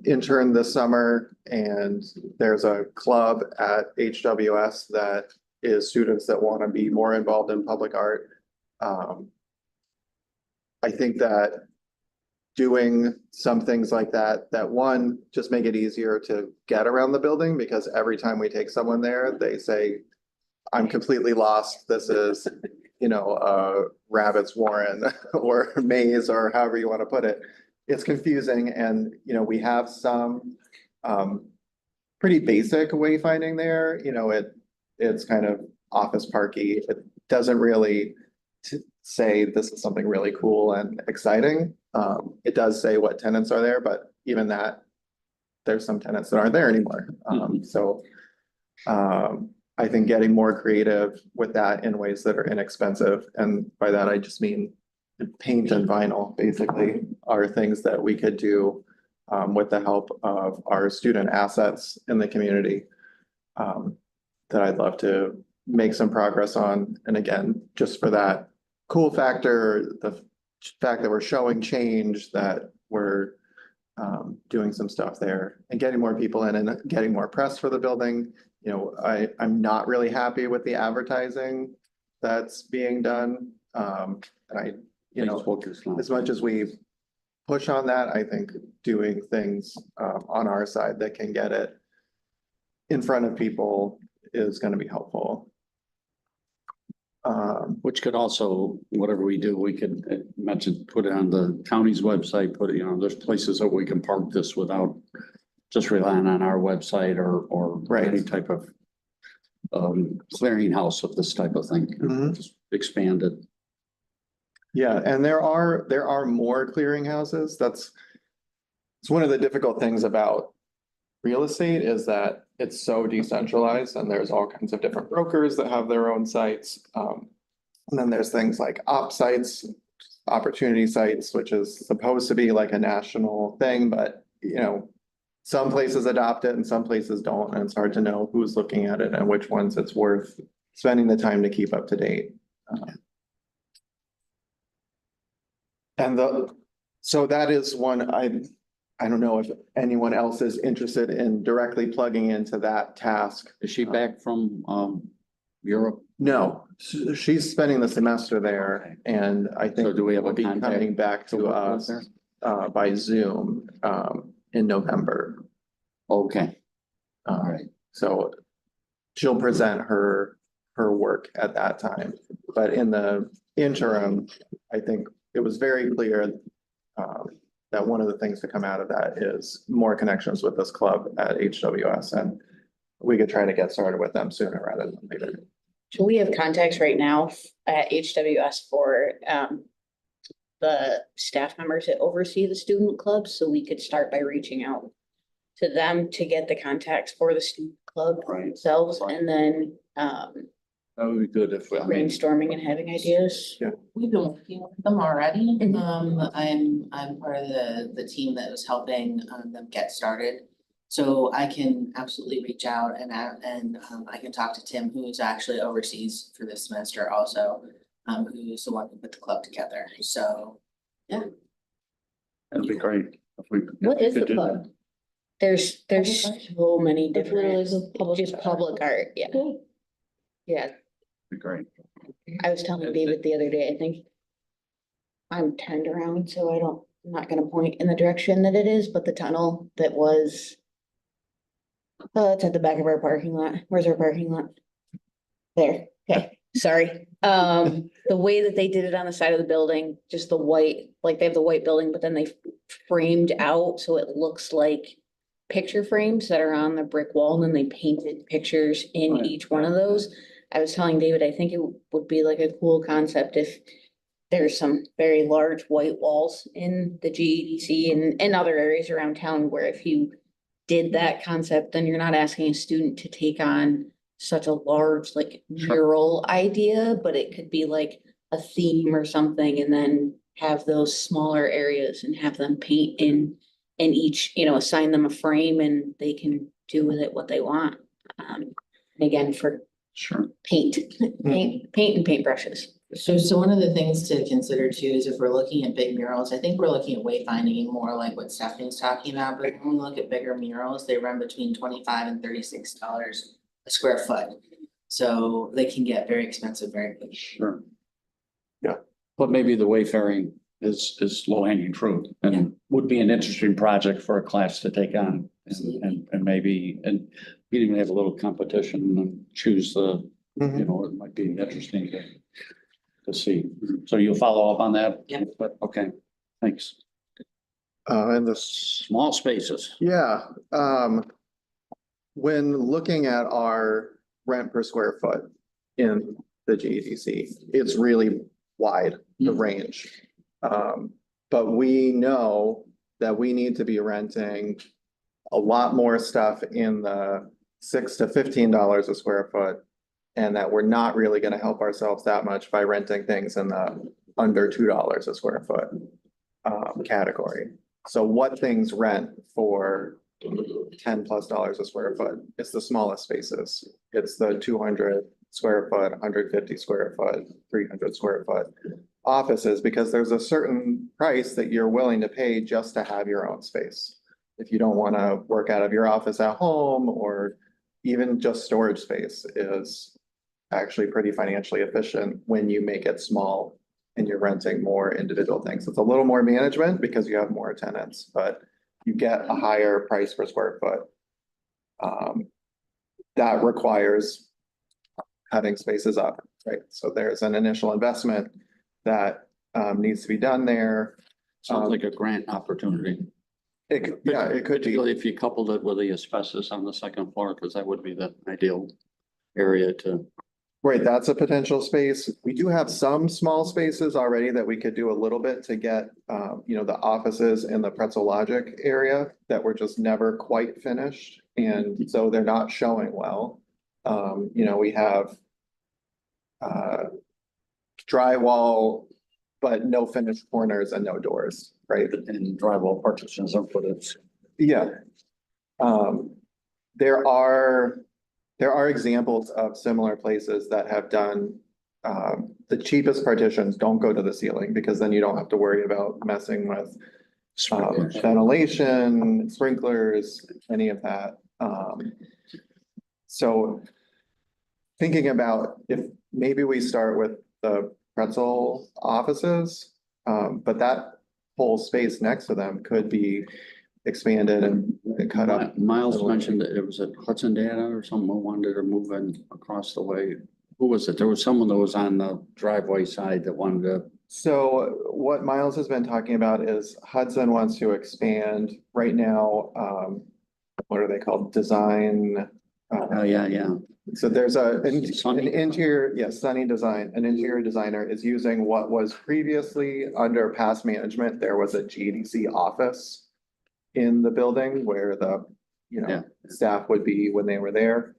intern this summer, and there's a club at HWS that is students that want to be more involved in public art. I think that doing some things like that one, just make it easier to get around the building, because every time we take someone there, they say, I'm completely lost. This is, a rabbit's warren or maze, or however you want to put it. It's confusing, and, we have some pretty basic wayfinding there. It's kind of office parky. It doesn't really say this is something really cool and exciting. It does say what tenants are there, but even that, there's some tenants that aren't there anymore. So I think getting more creative with that in ways that are inexpensive, and by that I just mean paint and vinyl, basically, are things that we could do with the help of our student assets in the community, that I'd love to make some progress on. And again, just for that cool factor, the fact that we're showing change, that we're doing some stuff there and getting more people in and getting more press for the building. I'm not really happy with the advertising that's being done. And as much as we push on that, I think doing things on our side that can get it in front of people is going to be helpful. Which could also, whatever we do, we could put it on the county's website, there's places that we can park this without just relying on our website or any type of clearinghouse of this type of thing. Just expand it. Yeah, and there are more clearinghouses. It's one of the difficult things about real estate, is that it's so decentralized, and there's all kinds of different brokers that have their own sites. And then there's things like op sites, opportunity sites, which is supposed to be like a national thing, but some places adopt it and some places don't, and it's hard to know who's looking at it and which ones it's worth spending the time to keep up to date. So that is one, I don't know if anyone else is interested in directly plugging into that task. Is she back from Europe? No, she's spending the semester there, and I So think do we have a will be contact coming back to to work with us there? by Zoom in November. Okay, all right. So she'll present her work at that time. But in the interim, I think it was very clear that one of the things to come out of that is more connections with this club at HWS, and we could try to get started with them sooner rather than later. So we have contacts right now at HWS for the staff members that oversee the student clubs, so we could start by reaching out to them to get the contacts for the student club Right. themselves, and then That would be good if, I mean, brainstorming and having ideas. We've been working with them already. Mhm. I'm part of the team that was helping them get started. So I can absolutely reach out and I can talk to Tim, who's actually overseas for this semester also, who's the one who put the club together. So, yeah. that'd be great. If we- What if we is could the do that. club? There's Public art? so many It's literally different, just public. just public art, yeah. Cool. Yeah, Be great. I was telling David the other day, I think I'm turned around, so I'm not gonna point in the direction that it is, but the tunnel that was it's at the back of our parking lot. Where's our parking lot? There, okay, sorry. The way that they did it on the side of the building, just the white, like they have the white building, but then they framed out, so it looks like picture frames that are on the brick wall, and then they painted pictures in Right. each one of those. I was telling David, I think it would be like a cool concept if there's some very large white walls in the GEDC and other areas around town where if you did that concept, then you're not asking a student to take on such a large like mural idea, but it could be like a theme or something, and then have those smaller areas and have them paint in each, assign them a frame and they can do with it what they want. And again, for Sure. paint and paintbrushes. So one of the things to consider too is if we're looking at big murals, I think we're looking at wayfinding more like what Stephanie's talking about, but when we look at bigger murals, they run between $25 and $36 a square foot. So they can get very expensive very quickly. Sure. Yeah. But maybe the wayfaring is low hanging fruit and would be an interesting project for a class to take on. And maybe, and we even have a little competition and choose the, it might be interesting to see. So you'll follow up on that? Yeah. But, okay, thanks. And the Small spaces. Yeah, when looking at our rent per square foot in the GEDC, it's really wide, the range. But we know that we need to be renting a lot more stuff in the $6 to $15 a square foot. And that we're not really gonna help ourselves that much by renting things in the under $2 a square foot category. So what things rent for $10+ a square foot? It's the smallest spaces. It's the 200 square foot, 150 square foot, 300 square foot offices, because there's a certain price that you're willing to pay just to have your own space. If you don't want to work out of your office at home, or even just storage space is actually pretty financially efficient when you make it small and you're renting more individual things. It's a little more management because you have more tenants, but you get a higher price per square foot. That requires having spaces up, right? So there's an initial investment that needs to be done there. Sounds like a grant opportunity. It could be. Particularly if you coupled it with the asbestos on the second floor, because that would be the ideal area to. Right, that's a potential space. We do have some small spaces already that we could do a little bit to get, the offices in the Pretzel Logic area that were just never quite finished. And so they're not showing well. We have drywall but no finished corners and no doors, right? And drywall partitions are put in. Yeah. There are examples of similar places that have done, the cheapest partitions don't go to the ceiling because then you don't have to worry about messing with ventilation, sprinklers, any of that. So thinking about if maybe we start with the pretzel offices, but that whole space next to them could be expanded and cut up. Miles mentioned that it was at Hudson Data or someone wanted to move in across the way. Who was it? There was someone that was on the driveway side that wanted to. So what Miles has been talking about is Hudson wants to expand right now. What are they called? Design. Oh, yeah. So there's an Sunny. interior, yes, Sunny Design, an interior designer is using what was previously under past management. There was a GDC office in the building where the, Yeah. staff would be when they were there.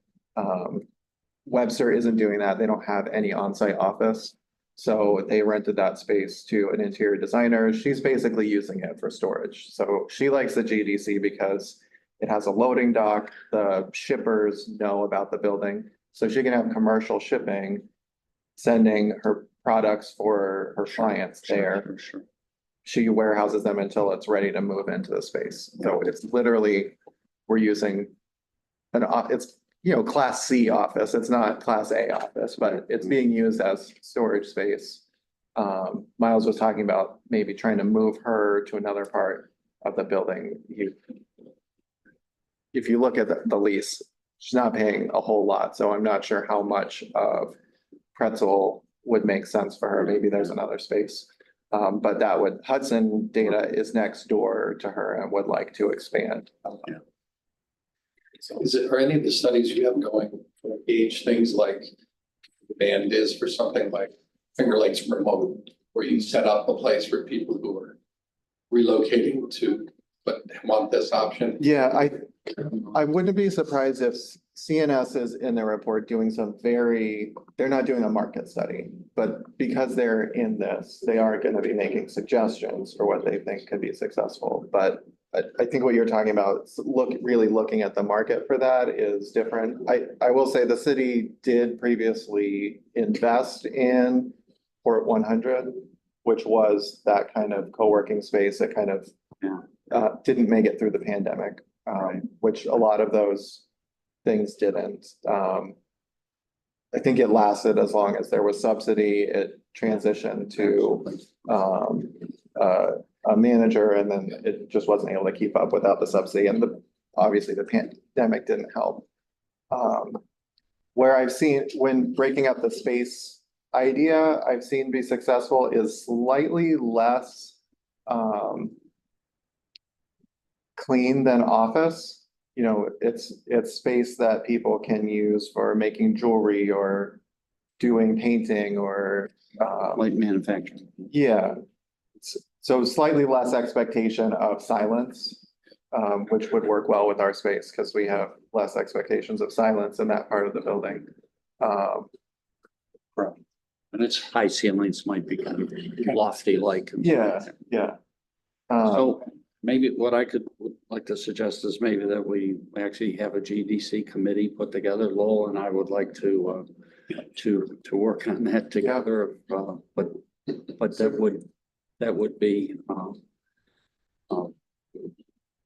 Webster isn't doing that. They don't have any on-site office. So they rented that space to an interior designer. She's basically using it for storage. So she likes the GDC because it has a loading dock. The shippers know about the building. So she can have commercial shipping, sending her products for her clients there. Sure. She warehouses them until it's ready to move into the space. So it's literally, we're using it's, class C office. It's not class A office, but it's being used as storage space. Miles was talking about maybe trying to move her to another part of the building. If you look at the lease, she's not paying a whole lot, so I'm not sure how much of pretzel would make sense for her. Maybe there's another space. But Hudson Data is next door to her and would like to expand. Are any of the studies you have going to gauge things like demand is for something like Finger Lakes Remote, where you set up a place for people who are relocating to, but want this option? Yeah, I wouldn't be surprised if CNS is in their report doing they're not doing a market study, but because they're in this, they are going to be making suggestions for what they think could be successful. But I think what you're talking about, really looking at the market for that is different. I will say the city did previously invest in Port 100, which was that kind of co-working space that kind of didn't make it through the pandemic, which a lot of those things didn't. I think it lasted as long as there was subsidy. It transitioned to a manager, and then it just wasn't able to keep up without the subsidy. And obviously the pandemic didn't help. Where I've seen when breaking up the space idea, I've seen be successful is slightly less clean than office. It's space that people can use for making jewelry or doing painting or Light manufacturing. yeah. So slightly less expectation of silence, which would work well with our space because we have less expectations of silence in that part of the building. And its high ceilings might be kind of lofty like. Yeah. So maybe what I would like to suggest is maybe that we actually have a GDC committee put together. Lowell and I would like to work on that together. But that would be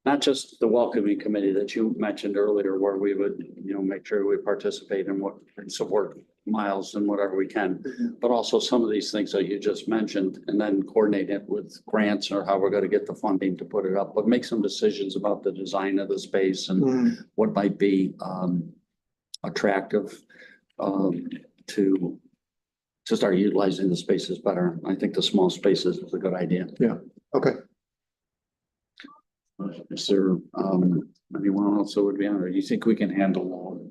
not just the welcoming committee that you mentioned earlier, where we would, make sure we participate in and support Miles and whatever we can, but also some of these things that you just mentioned, and then coordinate it with grants or how we're going to get the funding to put it up, but make some decisions about the design of the space and what might be attractive to start utilizing the spaces better. I think the small spaces is a good idea. Yeah. Okay. Is there anyone else that would be on it? Do you think we can handle all?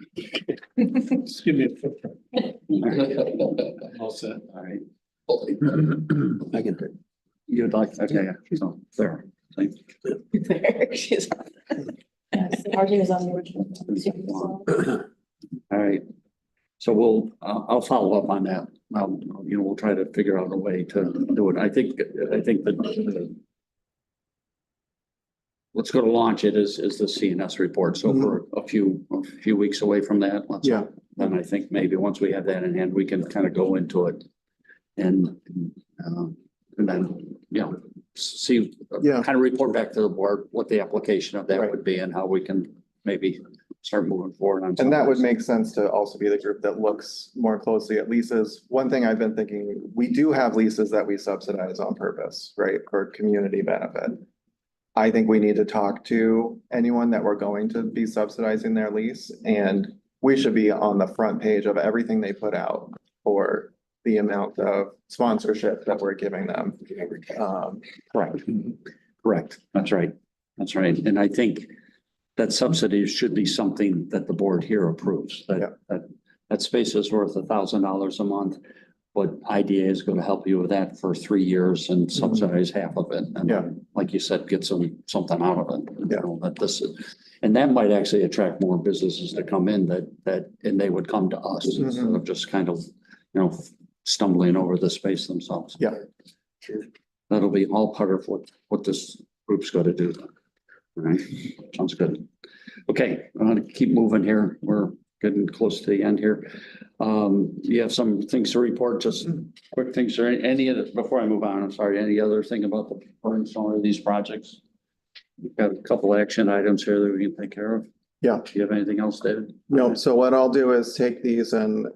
Just give me a footprint. All set. All right. I can take. You'd like, okay, so there. Thank you. There, she's on. Yes, RJ was on the original. All right. So I'll follow up on that we'll try to figure out a way to do it. I think that let's go to launch it is the CNS report. So for a few weeks away from that, Yeah. then I think maybe once we have that in hand, we can kind of go into it and then, see, Yeah. kind of report back to the board what the application of that Right. would be and how we can maybe start moving forward on. some And that of would this. make sense to also be the group that looks more closely at leases. One thing I've been thinking, we do have leases that we subsidize on purpose, right, for community benefit. I think we need to talk to anyone that we're going to be subsidizing their lease, and we should be on the front page of everything they put out for the amount of sponsorship that we're giving them. Correct. Correct. That's right. That's right. And I think that subsidy should be something that the board here approves, that space is worth $1,000 a month. But IDA is going to help you with that for 3 years and subsidize half of it. And Yeah. like you said, get something out of it. Yeah. That this is, and that might actually attract more businesses to come in and they would come to us instead of just kind of, stumbling over the space themselves. Yeah. That'll be all part of what this group's got to do. All right, sounds good. Okay, I'm gonna keep moving here. We're getting close to the end here. You have some things to report, just quick things, or any other, before I move on, I'm sorry, any other thing about the current summary of these projects? We've got a couple action items here that we can take care of. Yeah. Do you have anything else, David? No, so what I'll do is take these and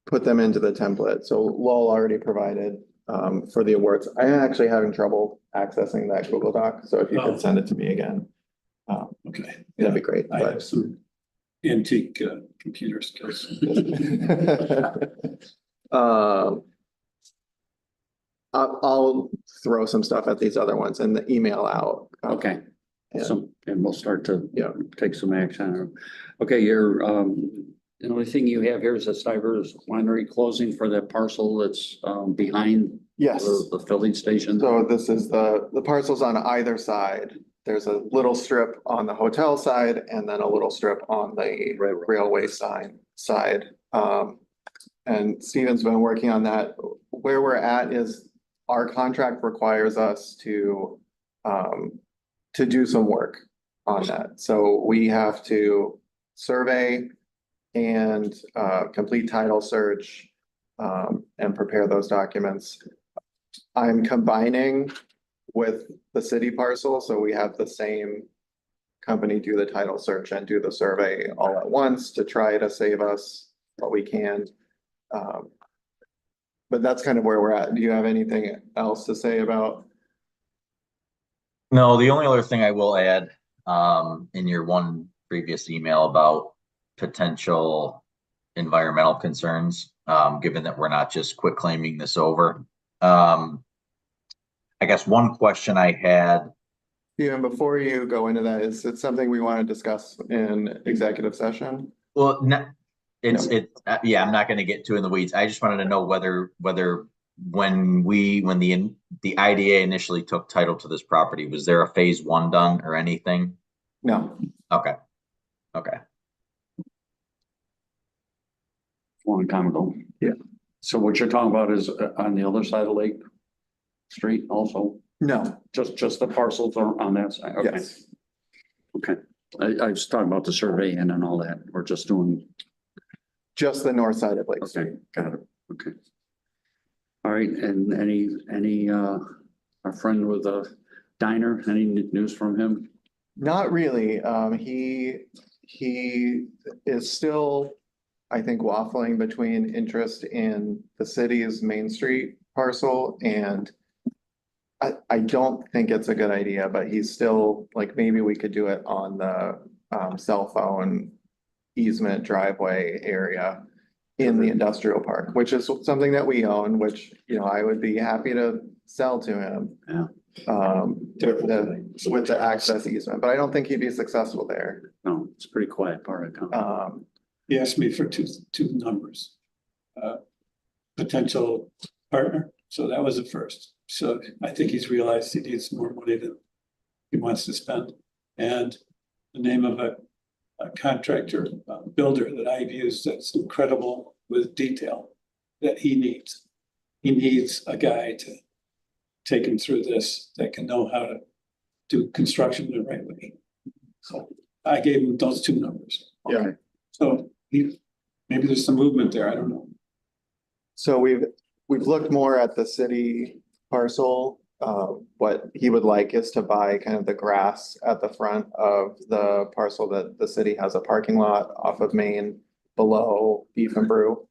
put them into the template. So Lowell already provided for the awards. I am actually having trouble accessing that Google Doc, so if you could send it to me again, Okay. that'd be great. I have some antique computer skills. I'll throw some stuff at these other ones and email out. Okay. Yeah. And we'll start to, take some action. Okay, the only thing you have here is a Stivers Winery closing for that parcel that's behind Yes, the filling station. so this is the parcels on either side. There's a little strip on the hotel side and then a little strip on the railway side. And Steven's been working on that. Where we're at is our contract requires us to do some work on that. So we have to survey and complete title search and prepare those documents. I'm combining with the city parcel, so we have the same company do the title search and do the survey all at once to try to save us what we can. But that's kind of where we're at. Do you have anything else to say about? No, the only other thing I will add, in your one previous email about potential environmental concerns, given that we're not just quit claiming this over. I guess one question I had. Steven, before you go into that, is it something we want to discuss in executive session? Well, yeah, I'm not going to get too in the weeds. I just wanted to know whether when the IDA initially took title to this property, was there a phase 1 done or anything? No. Okay. Long time ago. Yeah. So what you're talking about is on the other side of Lake Street also? No. Just the parcels are on that side? Okay. Yes. Okay. I was talking about the survey and all that. We're just doing. Just the north side of Lake Street. Okay, got it. Okay. All right, and any our friend with a diner, any news from him? Not really. He is still, I think, waffling between interest in the city's Main Street parcel, and I don't think it's a good idea, but he's still like, maybe we could do it on the cell phone easement driveway area in the industrial park, which is something that we own, which, I would be happy to sell to him. Yeah. With the access easement, but I don't think he'd be successful there. No, it's a pretty quiet part of town. He asked me for two numbers. Potential partner, so that was the first. So I think he's realized he needs more money than he wants to spend. And the name of a contractor, builder that I've used that's incredible with detail that he needs. He needs a guy to take him through this that can know how to do construction the right way. So I gave him those two numbers. Yeah. So maybe there's some movement there. I don't know. So we've looked more at the city parcel. What he would like is to buy kind of the grass at the front of the parcel that the city has a parking lot off of Main below Beef and Brew.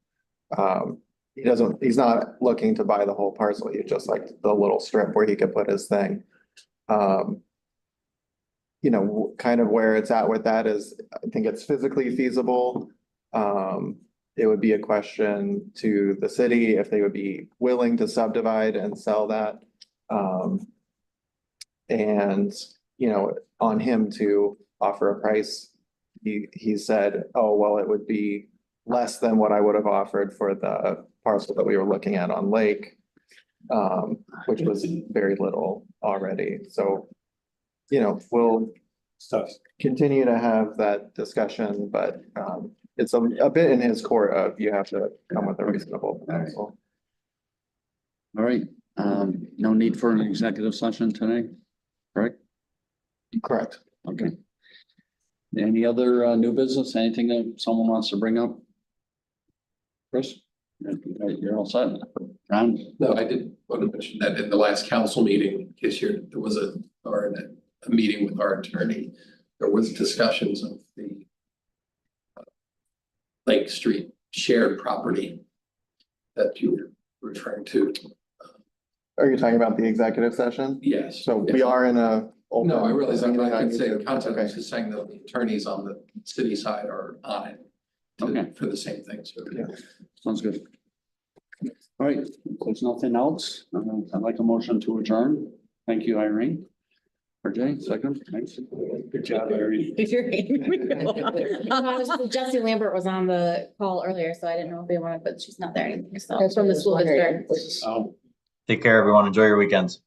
He's not looking to buy the whole parcel. He just like the little strip where he could put his thing. You know, kind of where it's at with that is, I think it's physically feasible. It would be a question to the city if they would be willing to subdivide and sell that. And, you know, on him to offer a price. He said, oh, well, it would be less than what I would have offered for the parcel that we were looking at on Lake. Which was very little already, so. You know, we'll continue to have that discussion, but it's a bit in his court of you have to come with a reasonable proposal. All right, no need for an executive session today, correct? Correct. Okay. Any other new business, anything that someone wants to bring up? Chris, you're all set. Ron? No, I did want to mention that in the last council meeting, this year, there was a meeting with our attorney. There was discussions of the Lake Street shared property that you were referring to. Are you talking about the executive session? Yes. So we are in a. No, I realize I'm not open- gonna say the content, I was Okay. just saying that the attorneys on the city side are on it. Okay. For the same thing, so. Yeah. Sounds good. All right, if there's nothing else. I'd like a motion to adjourn. Thank you, Irene. RJ, second, thanks. Good job, Irene. If you're. Jesse Lambert was on the call earlier, so I didn't know if they wanted, but she's not there anymore, so. From the school district. Oh. Take care, everyone. Enjoy your weekends.